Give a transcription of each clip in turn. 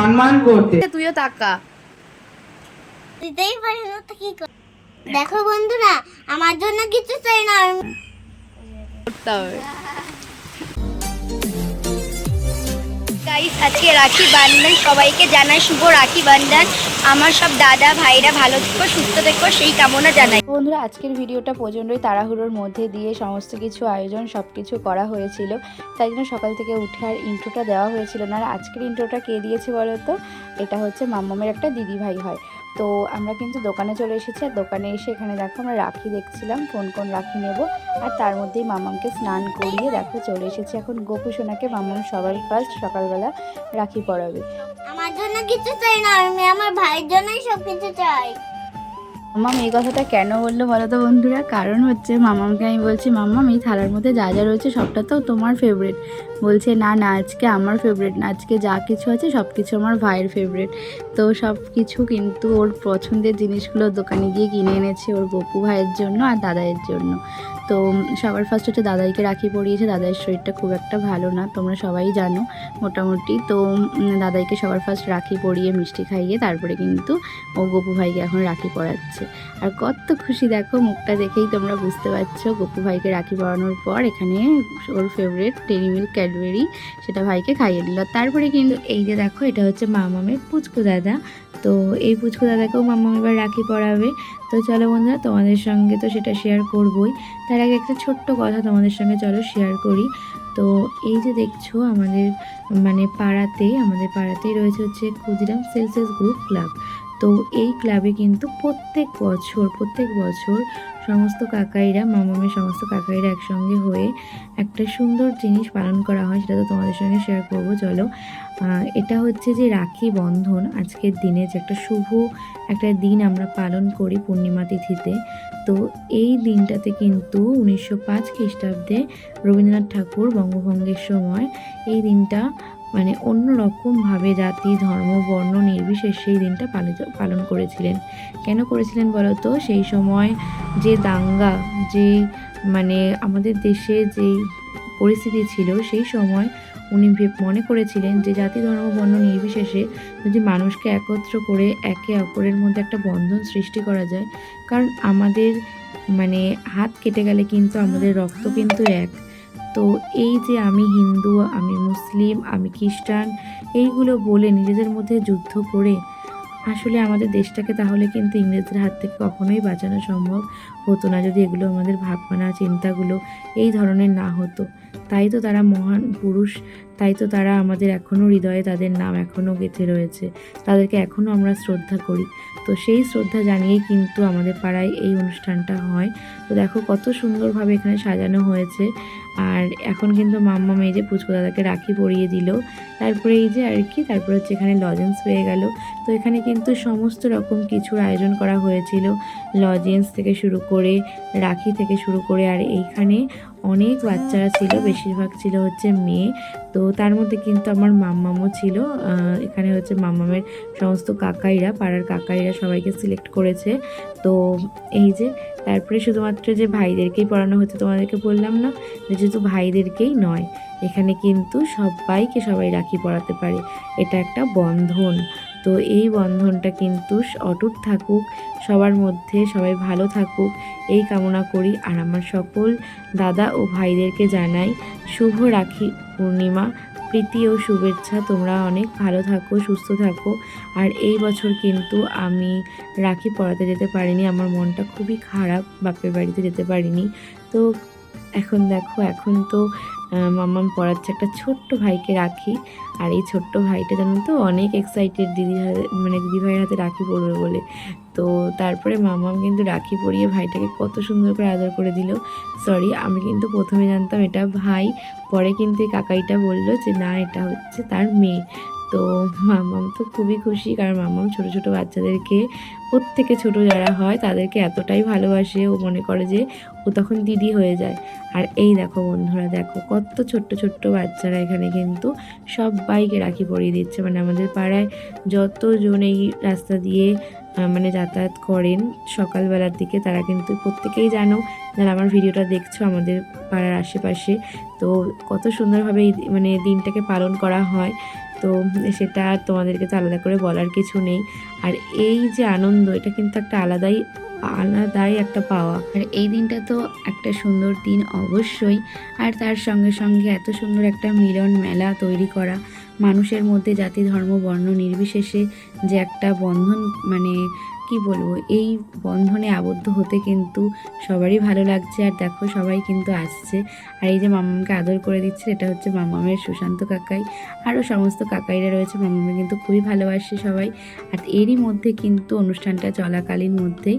সম্মান করতে। তুইও তাকা, দিতেই পারি না তো কি কর। দেখো বন্ধুরা, আমার জন্য কিছু চাই না, করতে হবে। গাইস, আজকে রাখি বন্ধন, সবাইকে জানাই শুভ রাখি বন্ধন। আমার সব দাদা ভাইরা ভালো থেকো, সুস্থ থেকো, সেই কামনা জানাই। বন্ধুরা, আজকের ভিডিওটা প্রচণ্ডই তাড়াহুড়োর মধ্যে দিয়ে সমস্ত কিছু আয়োজন সব কিছু করা হয়েছিল, তাই জন্য সকাল থেকে উঠে আর ইন্ট্রোটা দেওয়া হয়েছিল না। আর আজকের ইন্ট্রোটা কে দিয়েছে বলো তো? এটা হচ্ছে মাম্মামের একটা দিদি ভাই হয়। তো আমরা কিন্তু দোকানে চলে এসেছি, আর দোকানে এসে এখানে দেখো আমরা রাখি দেখছিলাম, কোন রাখি নেব। আর তার মধ্যেই মাম্মামকে স্নান করিয়ে দেখো চলে এসেছি এখন গোপু সোনাকে মাম্মাম সবার ফার্স্ট সকালবেলা রাখি পরাবে। আমার জন্য কিছু চাই না, আমি আমার ভাইয়ের জন্যই সব কিছু চাই। মাম্মাম এই কথাটা কেন বললো বলো তো বন্ধুরা? কারণ হচ্ছে মাম্মামকে আমি বলছি, মাম্মাম এই থালার মধ্যে যা যা রয়েছে সবটা তো তোমার ফেভারিট। বলছে না না, আজকে আমার ফেভারিট না, আজকে যা কিছু আছে সব কিছু আমার ভাইয়ের ফেভারিট। তো সব কিছু কিন্তু ওর পছন্দের জিনিসগুলো দোকানে গিয়ে কিনে এনেছে ওর গপু ভাইয়ের জন্য আর দাদাইয়ের জন্য। তো সবার ফার্স্ট হচ্ছে দাদাইকে রাখি পরিয়েছে। দাদাইয়ের শরীরটা খুব একটা ভালো না, তোমরা সবাই জানো মোটামুটি। তো দাদাইকে সবার ফার্স্ট রাখি পরিয়ে মিষ্টি খাইয়ে তারপরে কিন্তু ও গপু ভাইকে এখন রাখি পরাচ্ছে। আর কত খুশি দেখো, মুখটা দেখেই তোমরা বুঝতে পারছো। গপু ভাইকে রাখি পরানোর পর এখানে ওর ফেভারিট ডেইরি মিল্ক ক্যাডবেরি সেটা ভাইকে খাইয়ে দিল। তারপরে কিন্তু এই যে দেখো, এটা হচ্ছে মামামের পুচকু দাদা। তো এই পুচকু দাদাকেও মামাম এবার রাখি পরাবে। তো চলো বন্ধুরা, তোমাদের সঙ্গে তো সেটা শেয়ার করবই, তার আগে একটা ছোট্ট কথা তোমাদের সঙ্গে চলো শেয়ার করি। তো এই যে দেখছো আমাদের আমাদের পাড়াতেই রয়েছে হচ্ছে ক্ষুদিরাম সেলস গ্রুপ ক্লাব। তো এই ক্লাবে কিন্তু প্রত্যেক বছর সমস্ত কাকাইরা, মামামের সমস্ত কাকাইরা একসঙ্গে হয়ে একটা সুন্দর জিনিস পালন করা হয়, সেটা তো তোমাদের সঙ্গে শেয়ার করবো চলো। এটা হচ্ছে যে রাখি বন্ধন, আজকের দিনে যে একটা শুভ একটা দিন আমরা পালন করি পূর্ণিমা তিথিতে। তো এই দিনটাতে কিন্তু 1905 খ্রিস্টাব্দে রবীন্দ্রনাথ ঠাকুর বঙ্গভঙ্গের সময় এই দিনটা অন্য রকমভাবে জাতি ধর্ম বর্ণ নির্বিশেষে এই দিনটা পালন করেছিলেন। কেন করেছিলেন বলো তো? সেই সময় যে দাঙ্গা, যে আমাদের দেশে যে পরিস্থিতি ছিল, সেই সময় উনি মনে করেছিলেন যে জাতি ধর্ম বর্ণ নির্বিশেষে যদি মানুষকে একত্র করে একে অপরের মধ্যে একটা বন্ধন সৃষ্টি করা যায়, কারণ আমাদের হাত কেটে গেলে কিন্তু আমাদের রক্ত কিন্তু এক। তো এই যে আমি হিন্দু, আমি মুসলিম, আমি খ্রিস্টান, এইগুলো বলে নিজেদের মধ্যে যুদ্ধ করে আসলে আমাদের দেশটাকে তাহলে কিন্তু ইংরেজদের হাত থেকে কখনোই বাঁচানো সম্ভব হতো না, যদি এগুলো আমাদের ভাবনা চিন্তাগুলো এই ধরনের না হতো। তাই তো তারা মহান পুরুষ, তাই তো তারা আমাদের এখনও হৃদয়ে তাদের নাম এখনও গেঁথে রয়েছে, তাদেরকে এখনও আমরা শ্রদ্ধা করি। তো সেই শ্রদ্ধা জানিয়েই কিন্তু আমাদের পাড়ায় এই অনুষ্ঠানটা হয়। তো দেখো কত সুন্দরভাবে এখানে সাজানো হয়েছে। আর এখন কিন্তু মাম্মা মেয়ে পুচকু দাদাকে রাখি পরিয়ে দিল। তারপরে এই যে তারপরে হচ্ছে এখানে লজেন্স পেয়ে গেল। তো এখানে কিন্তু সমস্ত রকম কিছুর আয়োজন করা হয়েছিল, লজেন্স থেকে শুরু করে রাখি থেকে শুরু করে। আর এইখানে অনেক বাচ্চারা ছিল, বেশিরভাগ ছিল হচ্ছে মেয়ে। তো তার মধ্যে কিন্তু আমার মাম্মামও ছিল। এখানে হচ্ছে মাম্মামের সমস্ত কাকাইরা, পাড়ার কাকাইরা সবাইকে সিলেক্ট করেছে। তো এই যে তারপরে শুধুমাত্র যে ভাইদেরকেই পড়ানো হচ্ছে, তোমাদেরকে বললাম না যে শুধু ভাইদেরকেই নয়, এখানে কিন্তু সবাইকে সবাই রাখি পরাতে পারে, এটা একটা বন্ধন। তো এই বন্ধনটা কিন্তু অটুট থাকুক সবার মধ্যে, সবাই ভালো থাকুক এই কামনা করি। আর আমার সকল দাদা ও ভাইদেরকে জানাই শুভ রাখি পূর্ণিমা প্রীতি ও শুভেচ্ছা। তোমরা অনেক ভালো থাকো, সুস্থ থাকো। আর এই বছর কিন্তু আমি রাখি পরাতে যেতে পারিনি, আমার মনটা খুবই খারাপ, বাপের বাড়িতে যেতে পারিনি। তো এখন দেখো, এখন তো মাম্মাম পড়াচ্ছে একটা ছোট্ট ভাইকে রাখি। আর এই ছোট্ট ভাইটা জানো তো অনেক এক্সাইটেড দিদি ভাইয়ের হাতে রাখি পরবে বলে। তো তারপরে মাম্মাম কিন্তু রাখি পরিয়ে ভাইটাকে কত সুন্দর করে আদর করে দিল। সরি, আমি কিন্তু প্রথমে জানতাম এটা ভাই, পরে কিন্তু এই কাকাইটা বললো যে না, এটা হচ্ছে তার মেয়ে। তো মাম্মাম তো খুবই খুশি, কারণ মাম্মাম ছোটো ছোটো বাচ্চাদেরকে, প্রত্যেকে ছোটো যারা হয় তাদেরকে এতটাই ভালোবাসে, ও মনে করে যে ও তখন দিদি হয়ে যায়। আর এই দেখো বন্ধুরা, দেখো কত ছোট্ট ছোট্ট বাচ্চারা এখানে কিন্তু সবাইকে রাখি পরিয়ে দিচ্ছে। আমাদের পাড়ায় যতজন এই রাস্তা দিয়ে যাতায়াত করেন সকালবেলার দিকে, তারা কিন্তু প্রত্যেকেই জানো, যারা আমার ভিডিওটা দেখছো আমাদের পাড়ার আশেপাশে। তো কত সুন্দরভাবে এই দিনটাকে পালন করা হয়। তো সেটা আর তোমাদেরকে তো আলাদা করে বলার কিছু নেই। আর এই যে আনন্দ, এটা কিন্তু একটা আলাদাই একটা পাওয়া। আর এই দিনটা তো একটা সুন্দর দিন অবশ্যই। আর তার সঙ্গে সঙ্গে এত সুন্দর একটা মিলন মেলা তৈরি করা, মানুষের মধ্যে জাতি ধর্ম বর্ণ নির্বিশেষে যে একটা বন্ধন, মানে কি বলবো, এই বন্ধনে আবদ্ধ হতে কিন্তু সবারই ভালো লাগছে। আর দেখো সবাই কিন্তু আসছে, আর এই যে মামামকে আদর করে দিচ্ছে, এটা হচ্ছে মামামের সুশান্ত কাকাই। আরও সমস্ত কাকাইরা রয়েছে, মামামকে কিন্তু খুবই ভালোবাসে সবাই। আর এরই মধ্যে কিন্তু অনুষ্ঠানটা চলাকালীন মধ্যেই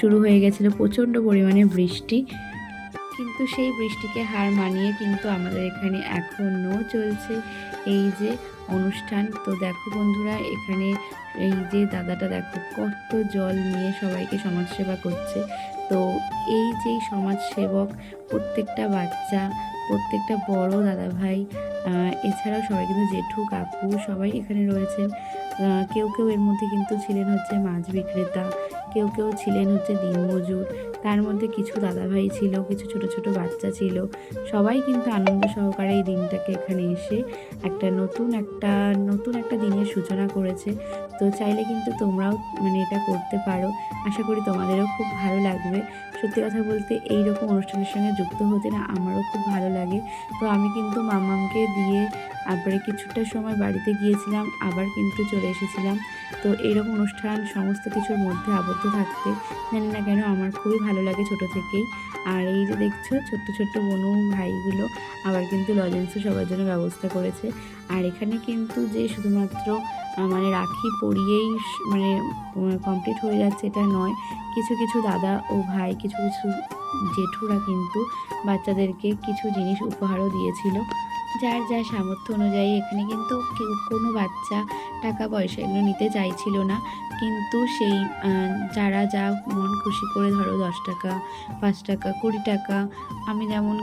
শুরু হয়ে গেছিলো প্রচণ্ড পরিমাণে বৃষ্টি। কিন্তু সেই বৃষ্টিকে হার মানিয়ে কিন্তু আমাদের এখানে এখনও চলছে এই যে অনুষ্ঠান। তো দেখো বন্ধুরা, এখানে এই যে দাদাটা দেখো কত জল নিয়ে সবাইকে সমাজসেবা করছে। তো এই যে সমাজসেবক, প্রত্যেকটা বাচ্চা, প্রত্যেকটা বড় দাদা ভাই, এছাড়াও সবাই কিন্তু জেঠু কাকু সবাই এখানে রয়েছেন। কেউ কেউ এর মধ্যে কিন্তু ছিলেন হচ্ছে মাছ বিক্রেতা, কেউ কেউ ছিলেন হচ্ছে দিনমজুর, তার মধ্যে কিছু দাদাভাই ছিল, কিছু ছোট ছোট বাচ্চা ছিল। সবাই কিন্তু আনন্দ সহকারে এই দিনটাকে এখানে এসে নতুন একটা দিনের সূচনা করেছে। তো চাইলে কিন্তু তোমরাও মানে এটা করতে পারো, আশা করি তোমাদেরও খুব ভালো লাগবে। সত্যি কথা বলতে এই রকম অনুষ্ঠানের সঙ্গে যুক্ত হতে না আমারও খুব ভালো লাগে। তো আমি কিন্তু মামামকে দিয়ে তারপরে কিছুটা সময় বাড়িতে গিয়েছিলাম, আবার কিন্তু চলে এসেছিলাম। তো এইরকম অনুষ্ঠান সমস্ত কিছুর মধ্যে আবদ্ধ থাকতে জানি না কেন আমার খুবই ভালো লাগে ছোট থেকেই। আর এই যে দেখছো ছোট্ট ছোট্ট বোনু ভাইগুলো আবার কিন্তু লজেন্সও সবার জন্য ব্যবস্থা করেছে। আর এখানে কিন্তু যে শুধুমাত্র মানে রাখি পরিয়েই মানে কমপ্লিট হয়ে যাচ্ছে এটা নয়, কিছু কিছু দাদা ও ভাই, কিছু কিছু জেঠুরা কিন্তু বাচ্চাদেরকে কিছু জিনিস উপহারও দিয়েছিল, যার যা সামর্থ্য অনুযায়ী। এখানে কিন্তু কোনো বাচ্চা টাকা পয়সা এগুলো নিতে চাইছিল না, কিন্তু সেই যারা যা মন খুশি করে, ধরো 10 টাকা, 5 টাকা, 20 টাকা, আমি যেমন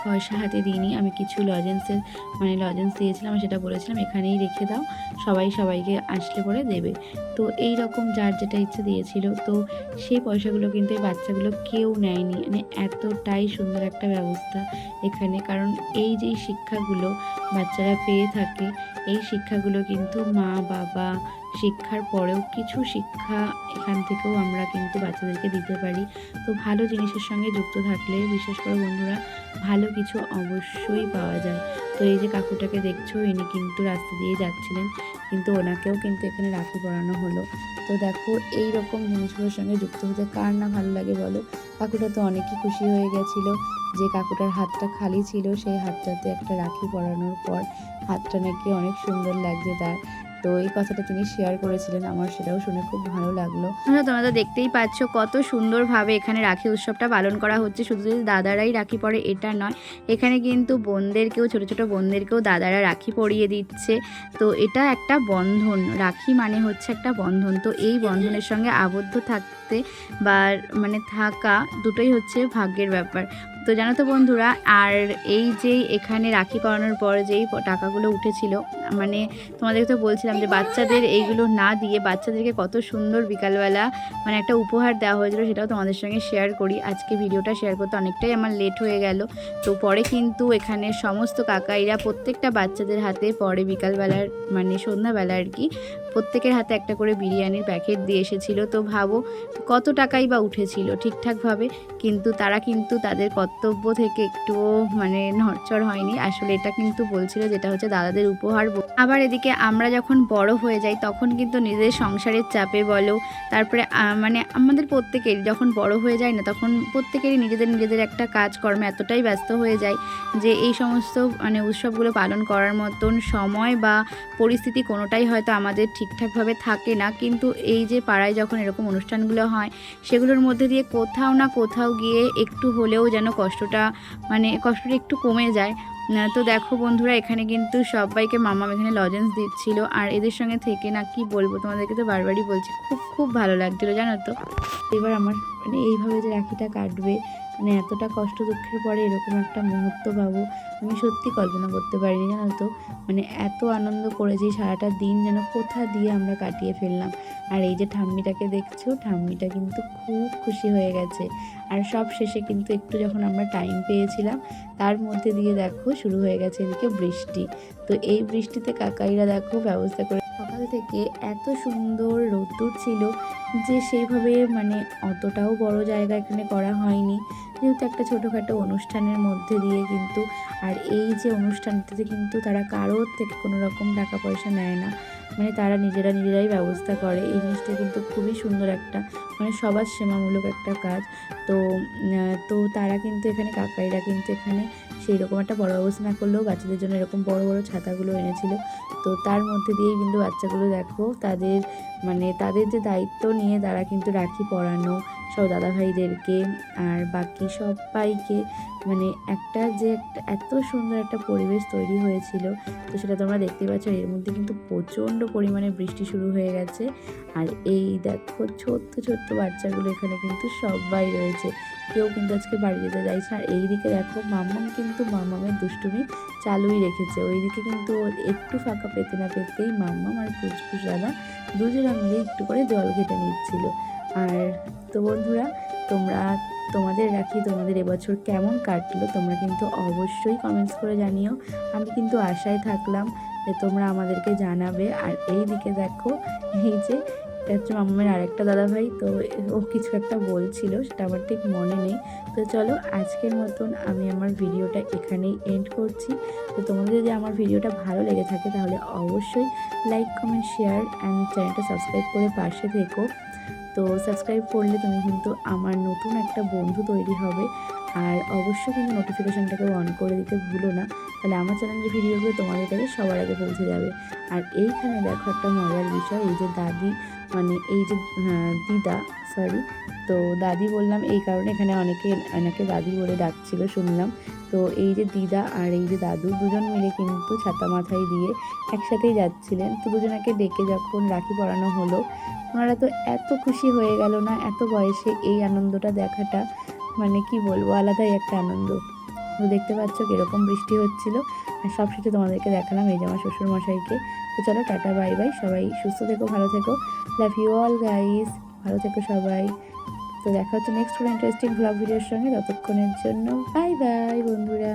পয়সা হাতে দিইনি, আমি কিছু লজেন্স দিয়েছিলাম, সেটা বলেছিলাম এখানেই রেখে দাও, সবাইকে আসলে পরে দেবে। তো এই রকম যার যেটা ইচ্ছে দিয়েছিল। তো সেই পয়সাগুলো কিন্তু এই বাচ্চাগুলো কেউ নেয়নি, মানে এতটাই সুন্দর একটা ব্যবস্থা এখানে। কারণ এই যে শিক্ষাগুলো বাচ্চারা পেয়ে থাকে, এই শিক্ষাগুলো কিন্তু মা বাবা শিক্ষার পরেও কিছু শিক্ষা এখান থেকেও আমরা কিন্তু বাচ্চাদেরকে দিতে পারি। তো ভালো জিনিসের সঙ্গে যুক্ত থাকলে, বিশেষ করে বন্ধুরা, ভালো কিছু অবশ্যই পাওয়া যায়। তো এই যে কাকুটাকে দেখছো, ইনি কিন্তু রাস্তা দিয়ে যাচ্ছিলেন, কিন্তু ওনাকেও কিন্তু এখানে রাখি পরানো হলো। তো দেখো এই রকম জিনিসগুলোর সঙ্গে যুক্ত হতে কার না ভালো লাগে বলো। কাকুটা তো অনেকই খুশি হয়ে গেছিলো যে কাকুটার হাতটা খালি ছিল, সেই হাতটাতে একটা রাখি পরানোর পর হাতটা নাকি অনেক সুন্দর লাগছে তার। তো এই কথাটা তিনি শেয়ার করেছিলেন, আমার সেটাও শুনে খুব ভালো লাগলো। তোমরা তো দেখতেই পাচ্ছ কত সুন্দরভাবে এখানে রাখি উৎসবটা পালন করা হচ্ছে। শুধু দাদারাই রাখি পরে এটা নয়, এখানে কিন্তু বোনদেরকেও, ছোটো ছোটো বোনদেরকেও দাদারা রাখি পরিয়ে দিচ্ছে। তো এটা একটা বন্ধন, রাখি মানে হচ্ছে একটা বন্ধন। তো এই বন্ধনের সঙ্গে আবদ্ধ থাকতে বা মানে থাকা দুটোই হচ্ছে ভাগ্যের ব্যাপার। তো জানো তো বন্ধুরা, আর এই যে এখানে রাখি পরানোর পর যেই টাকাগুলো উঠেছিল, মানে তোমাদেরকে তো বলছিলাম যে বাচ্চাদের এইগুলো না দিয়ে বাচ্চাদেরকে কত সুন্দর বিকালবেলা মানে একটা উপহার দেওয়া হয়েছিল, সেটাও তোমাদের সঙ্গে শেয়ার করি। আজকে ভিডিওটা শেয়ার করতে অনেকটাই আমার লেট হয়ে গেল। তো পরে কিন্তু এখানে সমস্ত কাকাইরা প্রত্যেকটা বাচ্চাদের হাতে পরে বিকালবেলার মানে সন্ধ্যাবেলা আর কি, প্রত্যেকের হাতে একটা করে বিরিয়ানির প্যাকেট দিয়ে এসেছিলো। তো ভাবো কত টাকাই বা উঠেছিল ঠিকঠাকভাবে, কিন্তু তারা কিন্তু তাদের কর্তব্য থেকে একটুও মানে নড়চড় হয়নি। আসলে এটা কিন্তু বলছিল যেটা হচ্ছে দাদাদের উপহার। আবার এদিকে আমরা যখন বড় হয়ে যাই তখন কিন্তু নিজেদের সংসারের চাপে বলো, তারপরে মানে আমাদের প্রত্যেকেরই যখন বড় হয়ে যায় না, তখন প্রত্যেকেরই নিজেদের একটা কাজকর্মে এতটাই ব্যস্ত হয়ে যায় যে এই সমস্ত মানে উৎসবগুলো পালন করার মতন সময় বা পরিস্থিতি কোনোটাই হয়তো আমাদের ঠিকঠাকভাবে থাকে না। কিন্তু এই যে পাড়ায় যখন এরকম অনুষ্ঠানগুলো হয়, সেগুলোর মধ্যে দিয়ে কোথাও না কোথাও গিয়ে একটু হলেও যেন কষ্টটা একটু কমে যায়। তো দেখো বন্ধুরা, এখানে কিন্তু সবাইকে মামাম এখানে লজেন্স দিচ্ছিল, আর এদের সঙ্গে থেকে না কি বলবো তোমাদেরকে, তো বারবারই বলছি খুব খুব ভালো লাগছিলো জানো তো। এবার আমার মানে এইভাবে যে রাখিটা কাটবে, মানে এতটা কষ্ট দুঃখের পরে এরকম একটা মুহূর্ত পাবো আমি সত্যি কল্পনা করতে পারিনি, জানো তো। মানে এত আনন্দ করেছি সারাটা দিন, যেন কোথা দিয়ে আমরা কাটিয়ে ফেললাম। আর এই যে ঠাম্মিটাকে দেখছো, ঠাম্মিটা কিন্তু খুব খুশি হয়ে গেছে। আর সব শেষে কিন্তু একটু যখন আমরা টাইম পেয়েছিলাম, তার মধ্যে দিয়ে দেখো শুরু হয়ে গেছে এদিকে বৃষ্টি। তো এই বৃষ্টিতে কাকাইরা দেখো ব্যবস্থা করে সকাল থেকে এত সুন্দর রোদ্দুর ছিল যে সেইভাবে মানে অতটাও বড় জায়গা এখানে করা হয়নি, যেহেতু একটা ছোটোখাটো অনুষ্ঠানের মধ্যে দিয়ে কিন্তু। আর এই যে অনুষ্ঠানটাতে কিন্তু তারা কারোর থেকে কোনো রকম টাকা পয়সা নেয় না, মানে তারা নিজেরাই ব্যবস্থা করে। এই জিনিসটা কিন্তু খুবই সুন্দর একটা মানে সবার সেবামূলক একটা কাজ। তো তারা কিন্তু এখানে কাকাইরা কিন্তু এখানে সেই রকম একটা বড় ব্যবস্থা না করলেও বাচ্চাদের জন্য এরকম বড় বড় ছাতাগুলো এনেছিল। তো তার মধ্যে দিয়েই কিন্তু বাচ্চাগুলো দেখো তাদের যে দায়িত্ব নিয়ে তারা কিন্তু রাখি পরানো সব দাদাভাইদেরকে আর বাকি সবাইকে, মানে একটা এত সুন্দর একটা পরিবেশ তৈরি হয়েছিল। তো সেটা তোমরা দেখতে পাচ্ছ। এর মধ্যে কিন্তু প্রচণ্ড পরিমাণে বৃষ্টি শুরু হয়ে গেছে। আর এই দেখো ছোট্ট বাচ্চাগুলো এখানে কিন্তু সবাই রয়েছে, কেউ কিন্তু আজকে বাড়ি যেতে চাইছে। আর এইদিকে দেখো মাম্মাম কিন্তু মাম্মামের দুষ্টুমি চালুই রেখেছে। ওইদিকে কিন্তু ওর একটু ফাঁকা পেতে না পেতেই মাম্মাম আর ফুসফুস দাদা দুজনে মিলে একটু করে জল ঘেটে নিচ্ছিল। আর তো বন্ধুরা, তোমাদের রাখি তোমাদের এবছর কেমন কাটলো তোমরা কিন্তু অবশ্যই কমেন্টস করে জানিও। আমি কিন্তু আশায় থাকলাম যে তোমরা আমাদেরকে জানাবে। আর এই দিকে দেখো, এই যে এটা হচ্ছে মামামের আরেকটা দাদাভাই, তো ও কিছু একটা বলছিল, সেটা আমার ঠিক মনে নেই। তো চলো আজকের মতন আমি আমার ভিডিওটা এখানেই এন্ড করছি। তো তোমাদের যদি আমার ভিডিওটা ভালো লেগে থাকে তাহলে অবশ্যই লাইক, কমেন্ট, শেয়ার অ্যান্ড চ্যানেলটা সাবস্ক্রাইব করে পাশে থেকো। তো সাবস্ক্রাইব করলে তুমি কিন্তু আমার নতুন একটা বন্ধু তৈরি হবে। আর অবশ্যই কিন্তু নোটিফিকেশানটাকেও অন করে দিতে ভুলো না, তাহলে আমার চ্যানেলের ভিডিওগুলো তোমাদের কাছে সবার আগে পৌঁছে যাবে। আর এইখানে দেখো একটা মজার বিষয়, এই যে দাদি মানে এই যে দিদা, সরি, তো দাদি বললাম এই কারণে, এখানে অনেকে দাদি বলে ডাকছিল শুনলাম। তো এই যে দিদা আর এই যে দাদু দুজন মিলে কিন্তু ছাতা মাথায় দিয়ে একসাথেই যাচ্ছিলেন। তো দুজনাকে ডেকে যখন রাখি পরানো হলো, ওনারা তো এত খুশি হয়ে গেল না, এত বয়সে এই আনন্দটা দেখাটা মানে কি বলবো, আলাদাই একটা আনন্দ। তো দেখতে পাচ্ছ কীরকম বৃষ্টি হচ্ছিল। আর সবশেষে তোমাদেরকে দেখালাম এই যে আমার শ্বশুরমশাইকে। তো চলো টাটা, বাই বাই, সবাই সুস্থ থেকো, ভালো থেকো, লাভ ইউ অল গাইস, ভালো থেকো সবাই। তো দেখা হচ্ছে নেক্সট কোনো ইন্টারেস্টিং ব্লগ ভিডিওর সঙ্গে। ততক্ষণের জন্য বাই বাই বন্ধুরা।